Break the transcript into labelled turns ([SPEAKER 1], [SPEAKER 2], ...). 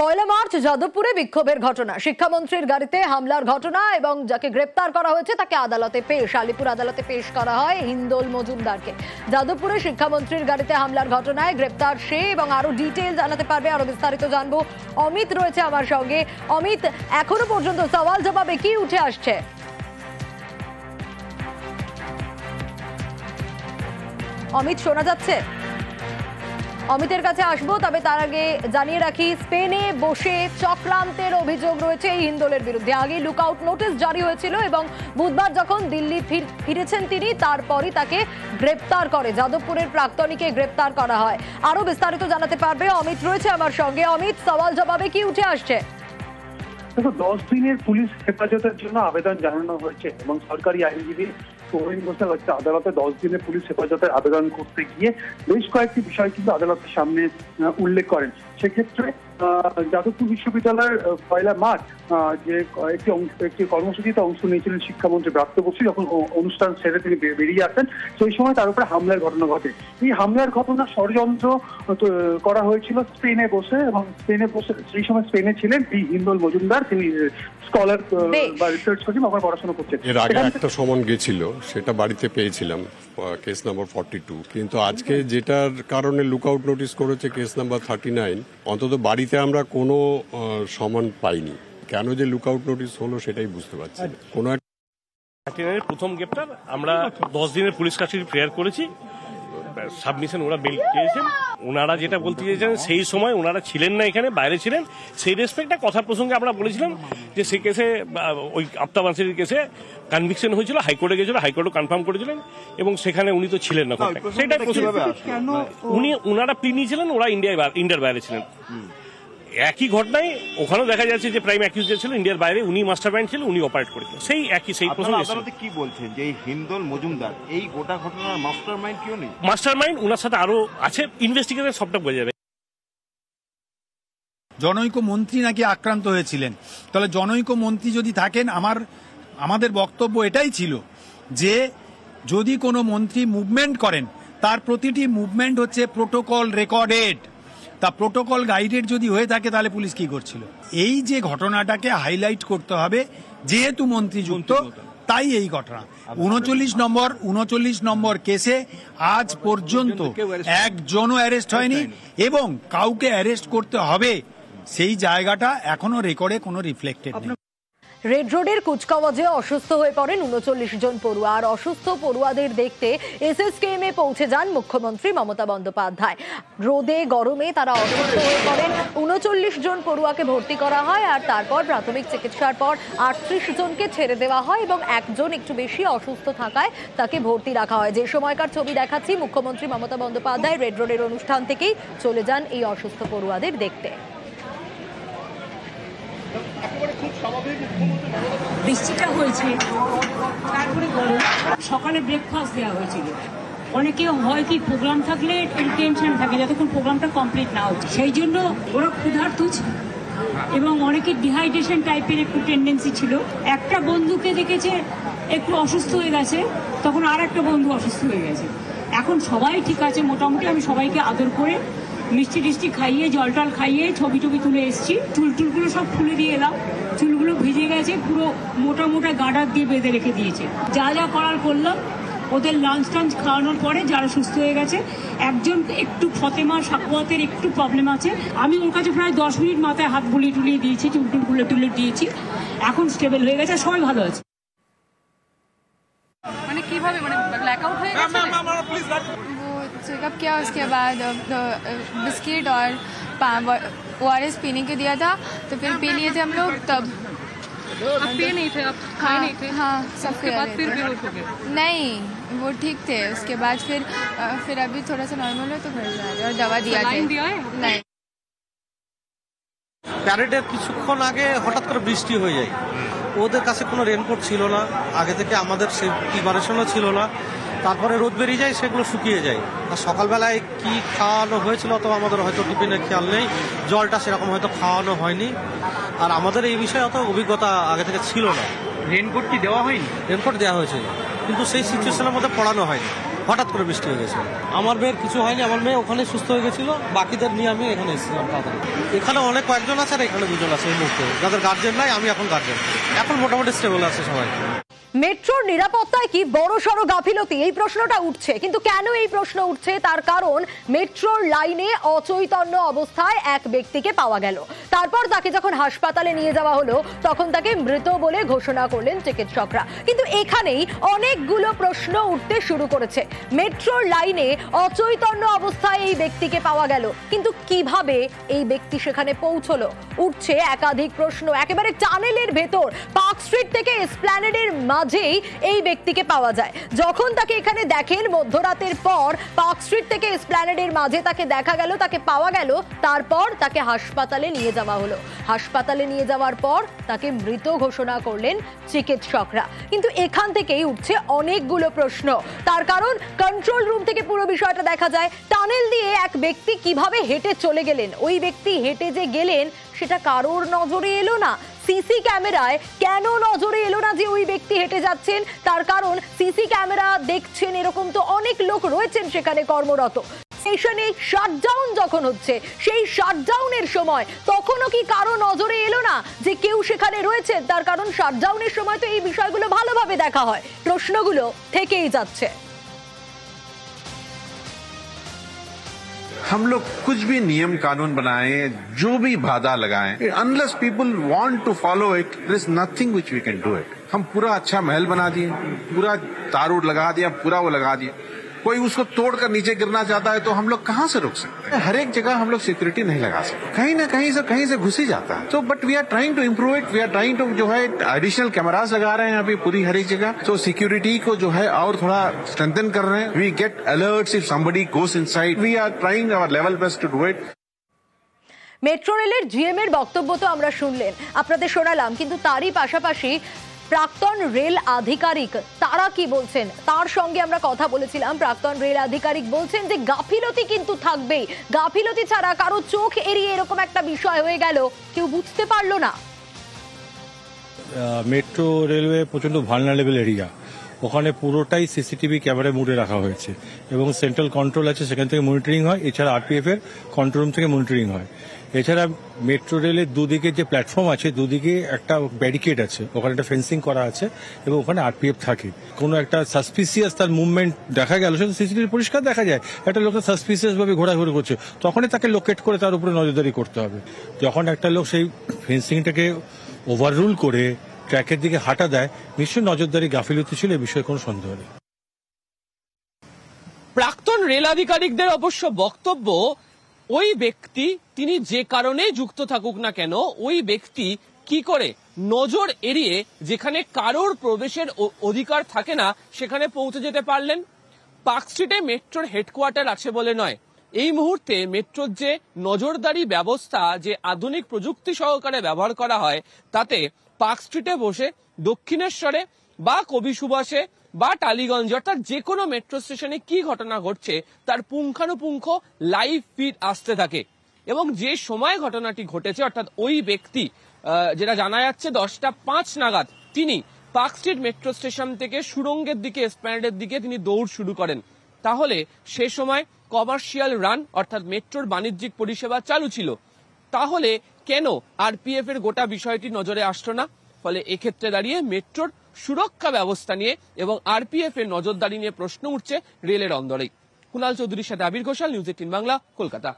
[SPEAKER 1] পয়লা March যাদবপুরে বিক্ষোভের ঘটনা, শিক্ষামন্ত্রীর গাড়িতে হামলার ঘটনা এবং যাকে গ্রেপ্তার করা হয়েছে তাকে আদালতে পেশ, আলিপুর আদালতে পেশ করা হয় হিন্দোল মজুমদারকে। যাদবপুরে শিক্ষামন্ত্রীর গাড়িতে হামলার ঘটনায় গ্রেপ্তার সে এবং আরো ডিটেইল জানাতে পারবে, আরো বিস্তারিত জানবো। অমিত রয়েছে আমার সঙ্গে। অমিত, এখনো পর্যন্ত সওয়াল জবাবে কি উঠে আসছে? অমিত, শোনা যাচ্ছে? অমিতের কাছে আসবো, তবে তার আগে জানিয়ে রাখি স্পেনে বসে চক্রান্তের অভিযোগ রয়েছে এই হিন্দোলের বিরুদ্ধে। আগে লুকআউট নোটিশ জারি হয়েছিল এবং বুধবার যখন দিল্লি ফিরেছেন তিনি, তারপরই তাকে গ্রেপ্তার করে, যাদবপুরের প্রাক্তনীকে গ্রেপ্তার করা হয়। আরো বিস্তারিত জানাতে পারবে অমিত রয়েছে আমার সঙ্গে। অমিত, সওয়াল জবাবে কি উঠে আসছে?
[SPEAKER 2] দেখো, 10 দিনের পুলিশ হেফাজতের জন্য আবেদন জানানো হয়েছে এবং সরকারি আইনজীবী সোহেল ঘোষাল আদালতে 10 দিনের পুলিশ হেফাজতের আবেদন করতে গিয়ে বেশ কয়েকটি বিষয় কিন্তু আদালতের সামনে উল্লেখ করেন। সেক্ষেত্রে যাদবপুর বিশ্ববিদ্যালয়ের পয়লা মার্চ যে একটি কর্মসূচিতে অংশ নিয়েছিলেন শিক্ষামন্ত্রী ব্রাত্য বসু, যখন অনুষ্ঠান সেরে তিনি বেরিয়ে আসেন, সেই সময় তার উপরে হামলার ঘটনা ঘটে। এই হামলার ঘটনা ষড়যন্ত্র করা হয়েছিল স্পেনে বসে, এবং সেই সময় স্পেনে ছিলেন হিন্দোল মজুমদার, তিনি স্কলার বা রিসার্চ করছেন, ওখানে পড়াশোনা করছেন।
[SPEAKER 3] এর আগে একটা সমন গেছিল, সেটা বাড়িতে পেয়েছিলাম, কেস নাম্বার 42। কিন্তু আজকে যেটার কারণে লুকআউট নোটিশ করেছে কেস নাম্বার 39, অন্তত বাড়িতে আমরা কোনো সমন পাইনি। কেন যে লুকআউট নোটিশ হলো সেটাই বুঝতে পারছি না। কোনো
[SPEAKER 4] প্রথম গ্রেপ্তার আমরা 10 দিনের পুলিশ কাস্টডি প্রেয়ার করেছি, সাবমিশন ওরা বেল পেয়েছেন। ওনারা যেটা বলতে চেয়েছেন, সেই সময় ওনারা ছিলেন না এখানে, বাইরে ছিলেন। সেই রেসপেক্টে কথা প্রসঙ্গে আমরা বলেছিলাম যে সেই কেসে, ওই আফতাব আনসারির কেসে কনভিকশন হয়েছিল, হাইকোর্টে গেছিল, হাইকোর্টও কনফার্ম করেছিলেন এবং সেখানে উনি তো ছিলেন না। সেটাই ওনারা প্লি নিয়েছিলেন, ওরা ইন্ডিয়ার বাইরে ছিলেন। একই ঘটনায় ওখানেও দেখা যাচ্ছে যে প্রাইম অ্যাকিউজড ছিল ইন্ডিয়ার বাইরে, উনি মাস্টার মাইন্ড ছিল, উনি অপারেট করেছিলেন। সেই প্রশ্ন
[SPEAKER 5] আদালতে কি বলছেন যে এই হিন্দোল মজুমদার এই গোটা ঘটনার মাস্টার মাইন্ড কেউ নেই?
[SPEAKER 4] মাস্টার মাইন্ড ওনার সাথে আরো আছে, ইনভেস্টিগেশন সবটা বোঝা যাবে।
[SPEAKER 6] জনৈক মন্ত্রী নাকি আক্রান্ত হয়েছিলেন, তাহলে জনৈক মন্ত্রী যদি থাকেন, আমাদের বক্তব্য এটাই ছিল যে যদি কোনো মন্ত্রী মুভমেন্ট করেন, তার প্রতিটি মুভমেন্ট হচ্ছে প্রোটোকল রেকর্ডেড। তা প্রোটোকল গাইডেড যদি হয়ে থাকে, তাহলে পুলিশ কি করছিল? এই যে ঘটনাটাকে হাইলাইট করতে হবে, যেহেতু মন্ত্রী যুক্ত, তাই এই ঘটনা। 39 নম্বর কেসে আজ পর্যন্ত একজনও অ্যারেস্ট হয়নি এবং কাউকে অ্যারেস্ট করতে হবে সেই জায়গাটা এখনো রেকর্ডে কোনো রিফ্লেক্টেড নেই।
[SPEAKER 1] রেড রোডের কুচকাওয়াজে অসুস্থ হয়ে পড়েন 39 জন পড়ুয়া। আর অসুস্থ পড়ুয়াদের দেখতে এসএসকেএম এ পৌঁছে যান মুখ্যমন্ত্রী মমতা বন্দ্যোপাধ্যায়। রোদে গরমে তারা অসুস্থ হয়ে পড়েন। 39 জন পড়ুয়াকে ভর্তি করা হয়, আর তারপর প্রাথমিক চিকিৎসার পর 38 জনকে ছেড়ে দেওয়া হয় এবং একজন একটু বেশি অসুস্থ থাকায় তাকে ভর্তি রাখা হয়। যে সময়কার ছবি দেখাচ্ছি, মুখ্যমন্ত্রী মমতা বন্দ্যোপাধ্যায় রেড রোডের অনুষ্ঠান থেকেই চলে যান এই অসুস্থ পড়ুয়াদের দেখতে।
[SPEAKER 7] বৃষ্টিটা হয়েছে, তারপরে গরম। সকালে ব্রেকফাস্ট দেওয়া হয়েছিল। অনেকে হয় কি, প্রোগ্রাম থাকলে টেনশন থাকে যতক্ষণ প্রোগ্রামটা কমপ্লিট না হচ্ছে, সেই জন্য ওরা ক্ষুধার্ত ছিল এবং অনেকে ডিহাইড্রেশন টাইপের একটু টেন্ডেন্সি ছিল। একটা বন্ধুকে দেখেছে একটু অসুস্থ হয়ে গেছে, তখন আর একটা বন্ধু অসুস্থ হয়ে গেছে। এখন সবাই ঠিক আছে মোটামুটি। আমি সবাইকে আদর করে মিষ্টি টিষ্টি খাইয়ে, জল টল খাইয়ে, ছবি তুলে এসেছি। চুলগুলো সব খুলে দিয়ে এলাম, চুলগুলো ভিজে গেছে, পুরো মোটা মোটা গার্ডার দিয়ে বেঁধে রেখে দিয়েছে। যা যা করার করলাম। ওদের লাঞ্চ টাঞ্চ খাওয়ানোর পরে যারা সুস্থ হয়ে গেছে, একজন একটু ফতেমা সাকুয়াতের একটু প্রবলেম আছে, আমি ওর কাছে প্রায় 10 মিনিট মাথায় হাত বুলিয়ে দিয়েছি, চুল খুলে দিয়েছি, এখন স্টেবল হয়ে গেছে, সবাই ভালো আছে।
[SPEAKER 8] মানে কিভাবে, মানে ব্ল্যাকআউট হয়ে গেছে? चेकअप किया, उसके बाद बिस्किट और ORS पीने के दिया था, तो फिर पी लिए थे हम लोग। तब आप पिए नहीं थे? आप खाए नहीं थे? हाँ, सब उसके बाद फिर बेहोश हो गए? नहीं, वो ठीक थे। उसके बाद फिर अभी थोड़ा सा नॉर्मल है, तो फिर और दवा दिया है। नहीं,
[SPEAKER 9] প্যারেডের কিছুক্ষণ আগে হঠাৎ করে বৃষ্টি হয়ে যায়। ওদের কাছে কোনো রেনকোট ছিল না, আগে থেকে আমাদের সে প্রিপারেশনও ছিল না। তারপরে রোদ বেরিয়ে যায়, সেগুলো শুকিয়ে যায়। আর সকালবেলায় কি খাওয়ানো হয়েছিল তো আমাদের হয়তো টিফিনে খেয়াল নেই, জলটা সেরকম হয়তো খাওয়ানো হয়নি। আর আমাদের এই বিষয়ে অত অভিজ্ঞতা আগে থেকে ছিল না।
[SPEAKER 5] রেনকোট কি দেওয়া হয়নি?
[SPEAKER 9] রেনকোট দেওয়া হয়েছে, কিন্তু সেই সিচুয়েশনের মধ্যে পড়ানো হয়নি। হঠাৎ করে বৃষ্টি হয়ে গেছিল। আমার মেয়ের কিছু হয়নি, আমার মেয়ে ওখানে সুস্থ হয়ে গেছিল, বাকিদের নিয়ে আমি এখানে এসেছিলাম তাড়াতাড়ি। এখানে অনেক কয়েকজন আছে আর এখানে 2 জন আছে এই মুহূর্তে, যাদের গার্জেন নাই, আমি এখন গার্জেন। এখন মোটামুটি স্টেবল আছে সবাই।
[SPEAKER 1] মেট্রোর নিরাপত্তায় কি বড়সড় গাফিলতি, এই প্রশ্নটা উঠছে। কিন্তু কেন এই প্রশ্ন উঠছে তার কারণ মেট্রোর লাইনে অচৈতন্য অবস্থায় এক ব্যক্তিকে পাওয়া গেল। তারপর তাকে যখন হাসপাতালে নিয়ে যাওয়া হলো তখন তাকে মৃত বলে ঘোষণা করলেন চিকিৎসকরা। কিন্তু এখানেই অনেকগুলো প্রশ্ন উঠতে শুরু করেছে। মেট্রোর লাইনে অচৈতন্য অবস্থায় এই ব্যক্তিকে পাওয়া গেল, কিন্তু কিভাবে এই ব্যক্তি সেখানে পৌঁছলো? উঠছে একাধিক প্রশ্ন। একেবারে টানেলের ভেতর পার্ক স্ট্রিট থেকে এসপ্ল্যানেডের মাঝেই এই ব্যক্তিকে পাওয়া যায়। যখন তাকে এখানে দেখেন মধ্যরাতের পর, পার্ক স্ট্রিট থেকে এসপ্ল্যানেডের মাঝে তাকে দেখা গেল, তাকে পাওয়া গেল, তারপর তাকে হাসপাতালে নিয়ে যাওয়া হলো। হাসপাতালে নিয়ে যাওয়ার পর তাকে মৃত ঘোষণা করলেন চিকিৎসকরা। কিন্তু এখান থেকেই উঠছে অনেকগুলো প্রশ্ন। তার কারণ কন্ট্রোল রুম থেকে পুরো বিষয়টা দেখা যায়। টানেল দিয়ে এক ব্যক্তি কিভাবে হেঁটে চলে গেলেন, ওই ব্যক্তি হেঁটে যে গেলেন সেটা কারোর নজরে এলো না। সিসি ক্যামেরায় কেন নজরে এলো না যে ওই ব্যক্তি হেঁটে যাচ্ছেন? তার কারণ সিসি ক্যামেরা দেখছেন এরকম তো অনেক লোক রয়েছেন সেখানে কর্মরত। স্টেশনে শাটডাউন যখন হচ্ছে, সেই শাটডাউনের সময় তখনও কি কারো নজরে এলো না যে কেউ সেখানে রয়েছেন? তার কারণ শাটডাউনের সময় তো এই বিষয়গুলো ভালোভাবে দেখা হয়। প্রশ্নগুলো থেকেই যাচ্ছে।
[SPEAKER 10] हम लोग कुछ भी नियम कानून बनाए, जो भी बाधा लगाएं, unless people want to follow it, there is nothing which we can do it. हम पूरा अच्छा महल बना दिए, पूरा तार लगा दिया, पूरा वो लगा दिया, कोई उसको तोड़कर नीचे गिरना चाहता है तो हम लोग कहां से रोक सकते हैं? हर एक जगह हम लोग सिक्योरिटी नहीं लगा सकते, कहीं ना कहीं से घुस ही जाता है। तो but we are trying to improve it, we are trying to जो है एडिशनल कैमरास लगा रहे हैं अभी पूरी हर एक जगह, तो सिक्योरिटी को जो है और थोड़ा स्ट्रेंथन कर रहे हैं। We get alerts if somebody goes inside, we are trying our level best to do it.
[SPEAKER 1] Metro রেলের জিএম এর বক্তব্য তো আমরা শুনলেন, আপনাদের শোনালাম, কিন্তু তারই পাশাপাশি প্রাক্তন রেল আধিকারিক তারা কি বলছেন তার সঙ্গে আমরা কথা বলেছিলাম। প্রাক্তন রেল আধিকারিক বলছেন যে গাফিলতি কিন্তু থাকবেই, গাফিলতি ছাড়া কারো চোখ এড়িয়ে এরকম একটা বিষয় হয়ে গেল, কেউ বুঝতে পারলো না।
[SPEAKER 11] মেট্রো রেলওয়ে প্রচন্ড ভালনারেবল এরিয়া, ওখানে পুরোটাই সিসিটিভি ক্যামেরায় মুড়ে রাখা হয়েছে এবং সেন্ট্রাল কন্ট্রোল আছে, সেখান থেকে মনিটরিং হয়। এছাড়া আরপিএফ এর কন্ট্রোল রুম থেকে মনিটরিং হয়। এছাড়া মেট্রো রেলের দুদিকে যে প্ল্যাটফর্ম আছে, দুদিকে একটা ব্যারিকেড আছে, ওখানে একটা ফেন্সিং করা আছে এবং ওখানে আরপিএফ থাকে। কোনো একটা সাসপিসিয়াস তার মুভমেন্ট দেখা গেল, সেটা সিসিটিভি পরিষ্কার দেখা যায়, একটা লোক সাসপিসিয়াস ভাবে ঘোরাঘুরি করছে, তখনই তাকে লোকেট করে তার উপরে নজরদারি করতে হবে। যখন একটা লোক সেই ফেন্সিংটাকে ওভাররুল করে ট্র্যাকের দিকে হাঁটা দেয়, নিশ্চয়ই নজরদারি গাফিলতি ছিল, এ বিষয়ে কোনো সন্দেহ নেই।
[SPEAKER 12] প্রাক্তন রেল আধিকারিকদের অবশ্য বক্তব্য, ওই ব্যক্তি তিনি যে কারণে যুক্ত থাকুক না কেন, ওই ব্যক্তি কি করে নজর এড়িয়ে যেখানে কারোর প্রবেশের অধিকার থাকে না সেখানে পৌঁছে যেতে পারলেন। পার্ক স্ট্রিটে মেট্রোর হেডকোয়ার্টার আছে বলে নয়, এই মুহূর্তে মেট্রোর যে নজরদারি ব্যবস্থা, যে আধুনিক প্রযুক্তি সহকারে ব্যবহার করা হয়, তাতে পার্ক স্ট্রিটে বসে দক্ষিণেশ্বরে বা কবি সুভাষে বা টালিগঞ্জ, অর্থাৎ যে কোনো মেট্রো স্টেশনে কি ঘটনা ঘটছে তার পুঙ্খানুপুঙ্খ লাইভ ফিড আসতে থাকে। এবং যে সময় ঘটনাটি ঘটেছে, অর্থাৎ ওই ব্যক্তি, যেটা জানা যাচ্ছে 10:05 নাগাদ তিনি পার্ক স্ট্রিট মেট্রো স্টেশন থেকে সুড়ঙ্গের দিকে, এসপ্ল্যানেডের দিকে তিনি দৌড় শুরু করেন। তাহলে সে সময় কমার্শিয়াল রান অর্থাৎ মেট্রোর বাণিজ্যিক পরিষেবা চালু ছিল। তাহলে কেন আরপিএফ এর গোটা বিষয়টি নজরে আসলো না? ফলে এক্ষেত্রে দাঁড়িয়ে মেট্রোর সুরক্ষা ব্যবস্থা নিয়ে এবং আরপিএফ এর নজরদারি নিয়ে প্রশ্ন উঠছে রেলের অন্দরেই। কুণাল চৌধুরীর সাথে আবির ঘোষাল, নিউজ 18 বাংলা, কলকাতা।